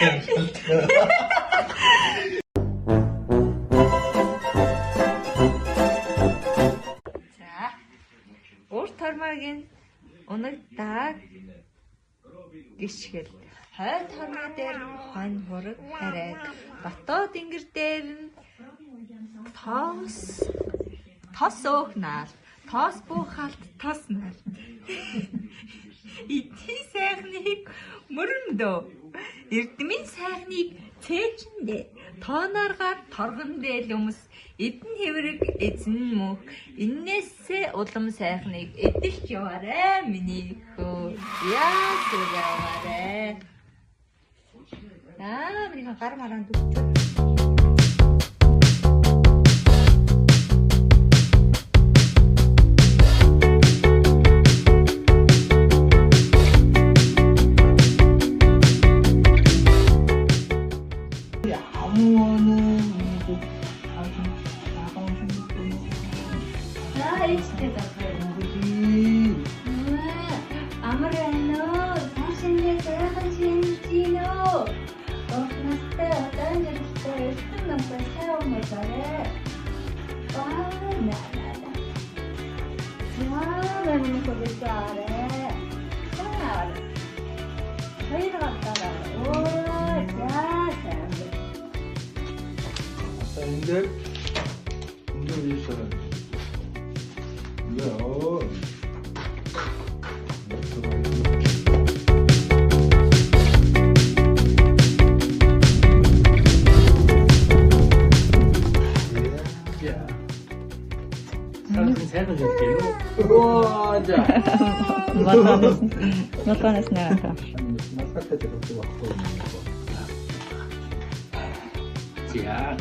За. Урт хормогийн унагдаг гიშгэл. Хойд хормоо дээр хонь хураг хараад дотоод ингэр дээр нь тос өөхнал. Тос буухалт тос нал. Ити сайхныг мөрөндөө. Эрдмийн сайхныг цээжиндээ. Тоонаргаар торгондээ юмс эдэн хэврэг эзэн мөх. Иннээсээ улам сайхныг эдэлж яваарэ миний хөө. Яа сүряваарэ. Миний гар маран дүүч. Маканас наата. Тиа.